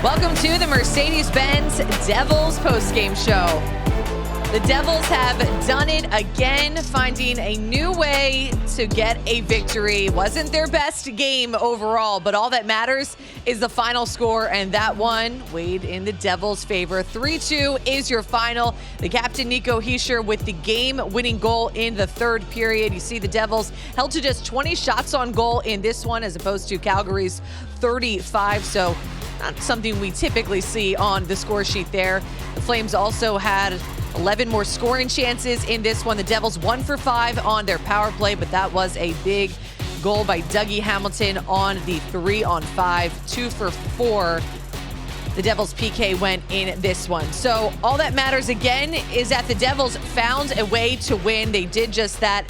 Welcome to the Mercedes-Benz Devils postgame show. The Devils have done it again, finding a new way to get a victory. Wasn't their best game overall, but all that matters is the final score, and that one weighed in the Devils' favor. 3-2 is your final. The captain, Nico Hischier, with the game-winning goal in the third period. You see the Devils held to just 20 shots on goal in this one, as opposed to Calgary's 35, so not something we typically see on the score sheet there. The Flames also had 11 more scoring chances in this one. The Devils 1 for 5 on their power play, but that was a big goal by Dougie Hamilton on the 3-on-5. 2 for 4. The Devils PK went in this one. So all that matters again is that the Devils found a way to win. They did just that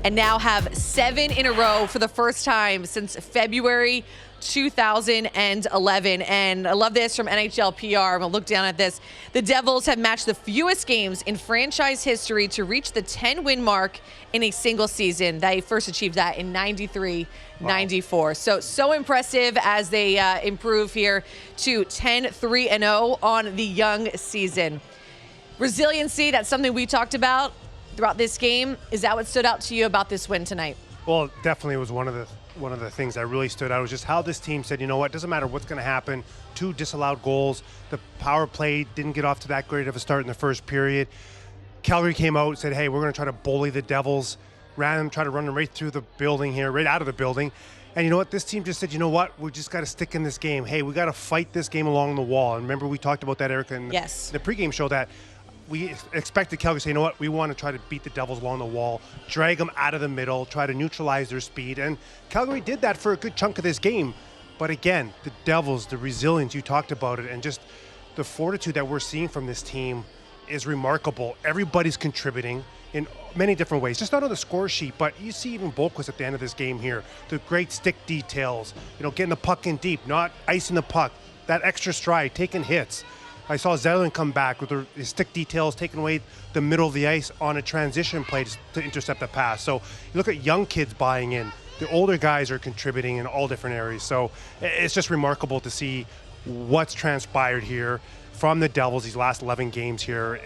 and now have 7 in a row for the first time since February 2011. And I love this from NHL PR. I'm going to look down at this. The Devils have matched the fewest games in franchise history to reach the 10-win mark in a single season. They first achieved that in 93-94. Wow. So impressive as they improve here to 10-3-0 on the young season. Resiliency, that's something we talked about throughout this game. Is that what stood out to you about this win tonight? Well, definitely was one of the things that really stood out was just how this team said, you know what, doesn't matter what's going to happen. 2 disallowed goals. The power play didn't get off to that great of a start in the first period. Calgary came out and said, hey, we're going to try to bully the Devils. Ran them, try to run them right through the building here, right out of the building. And you know what? This team just said, you know what? We just got to stick in this game. Hey, we got to fight this game along the wall. And remember, we talked about that, Erica, in the pregame show, that we expected Calgary to say, you know what, we want to try to beat the Devils along the wall, drag them out of the middle, try to neutralize their speed. And Calgary did that for a good chunk of this game. But again, the Devils, the resilience, you talked about it, and just the fortitude that we're seeing from this team is remarkable. Everybody's contributing in many different ways, just not on the score sheet, but you see even Bolquist at the end of this game here, the great stick details, you know, getting the puck in deep, not icing the puck, that extra stride, taking hits. I saw Zetterlund come back with his stick details, taking away the middle of the ice on a transition play to intercept the pass. So you look at young kids buying in. The older guys are contributing in all different areas. So it's just remarkable to see what's transpired here from the Devils these last 11 games here.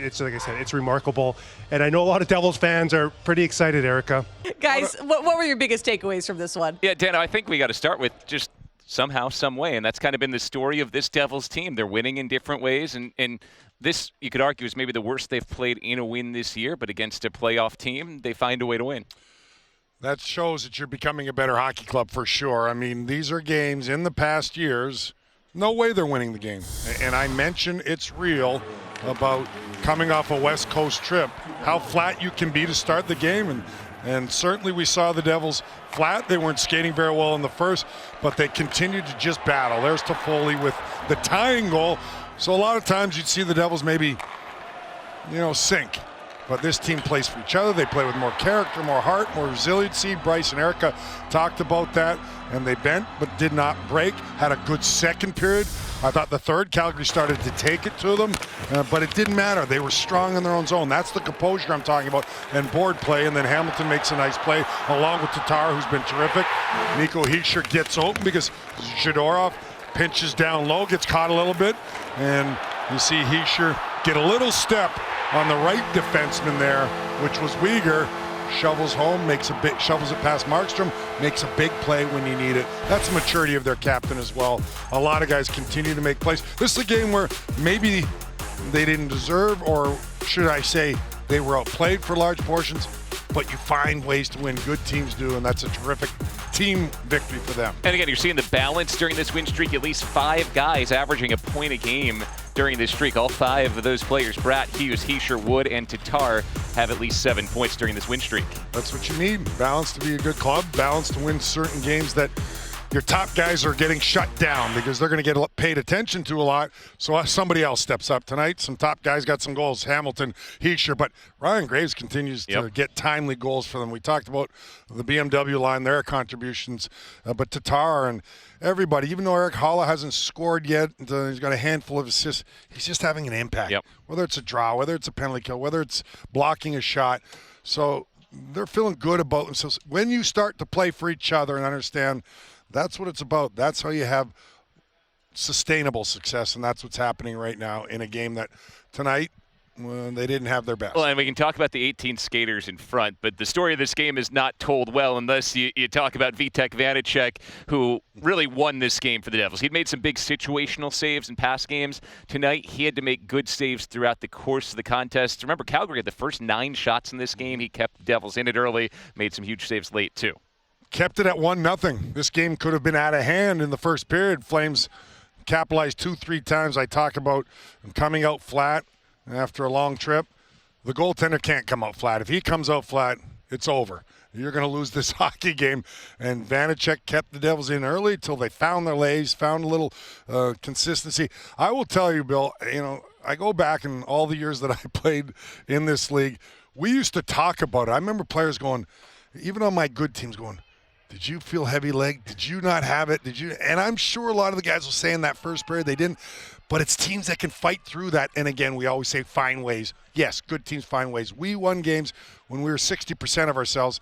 It's, like I said, it's remarkable. And I know a lot of Devils fans are pretty excited, Erica. Guys, what were your biggest takeaways from this one? Yeah, Dan, I think we got to start with just somehow, some way, and that's kind of been the story of this Devils team. They're winning in different ways, and this, you could argue, is maybe the worst they've played in a win this year, but against a playoff team, they find a way to win. That shows that you're becoming a better hockey club for sure. I mean, these are games in the past years, no way they're winning the game. And I mentioned it's real about coming off a West Coast trip, how flat you can be to start the game, and certainly we saw the Devils flat. They weren't skating very well in the first, but they continued to just battle. There's Toffoli with the tying goal. So a lot of times you'd see the Devils maybe, sink. But this team plays for each other. They play with more character, more heart, more resiliency. Bryce and Erica talked about that, and they bent but did not break. Had a good second period. I thought the third, Calgary started to take it to them, but it didn't matter. They were strong in their own zone. That's the composure I'm talking about, and board play. And then Hamilton makes a nice play along with Tatar, who's been terrific. Nico Hischier gets open because Zadorov pinches down low, gets caught a little bit, and you see Hischier get a little step on the right defenseman there, which was Weegar. Shovels home, shovels it past Markstrom, makes a big play when you need it. That's the maturity of their captain as well. A lot of guys continue to make plays. This is a game where maybe they didn't deserve, or should I say, they were outplayed for large portions, but you find ways to win. Good teams do, and that's a terrific team victory for them. And again, you're seeing the balance during this win streak. At least 5 guys averaging a point a game during this streak. All 5 of those players, Bratt, Hughes, Hischier, Wood, and Tatar, have at least 7 points during this win streak. That's what you need. Balance to be a good club. Balance to win certain games that your top guys are getting shut down because they're going to get paid attention to a lot. So somebody else steps up tonight. Some top guys got some goals. Hamilton, Hischier, but Ryan Graves continues to get timely goals for them. We talked about the BMW line, their contributions, but Tatar and everybody, even though Eric Holla hasn't scored yet, he's got a handful of assists, he's just having an impact. Whether it's a draw, whether it's a penalty kill, whether it's blocking a shot. So they're feeling good about themselves. When you start to play for each other and understand that's what it's about. That's how you have sustainable success, and that's what's happening right now in a game that tonight they didn't have their best. Well, and we can talk about the 18 skaters in front, but the story of this game is not told well unless you talk about Vitek Vanecek, who really won this game for the Devils. He'd made some big situational saves in past games. Tonight, he had to make good saves throughout the course of the contest. Remember, Calgary had the first 9 shots in this game. He kept the Devils in it early, made some huge saves late, too. Kept it at 1-0. This game could have been out of hand in the first period. Flames capitalized 2-3 times. I talk about them coming out flat after a long trip. The goaltender can't come out flat. If he comes out flat, it's over. You're going to lose this hockey game. And Vanecek kept the Devils in early till they found their legs, found a little consistency. I will tell you, Bill, I go back in all the years that I played in this league, we used to talk about it. I remember players going, even on my good teams going, did you feel heavy leg? Did you not have it? Did you? And I'm sure a lot of the guys will say in that first period they didn't. But it's teams that can fight through that. And again, we always say find ways. Yes, good teams find ways. We won games when we were 60% of ourselves.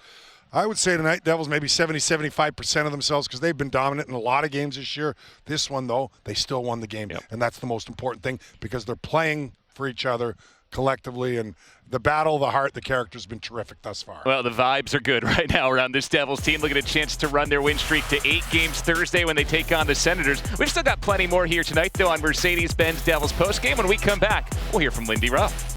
I would say tonight, Devils maybe 70-75% of themselves because they've been dominant in a lot of games this year. This one, though, they still won the game. Yep. And that's the most important thing because they're playing for each other collectively, and the battle of the heart, the character's been terrific thus far. Well, the vibes are good right now around this Devils team. Look at a chance to run their win streak to 8 games Thursday when they take on the Senators. We've still got plenty more here tonight, though, on Mercedes-Benz Devils postgame. When we come back, we'll hear from Lindy Ruff.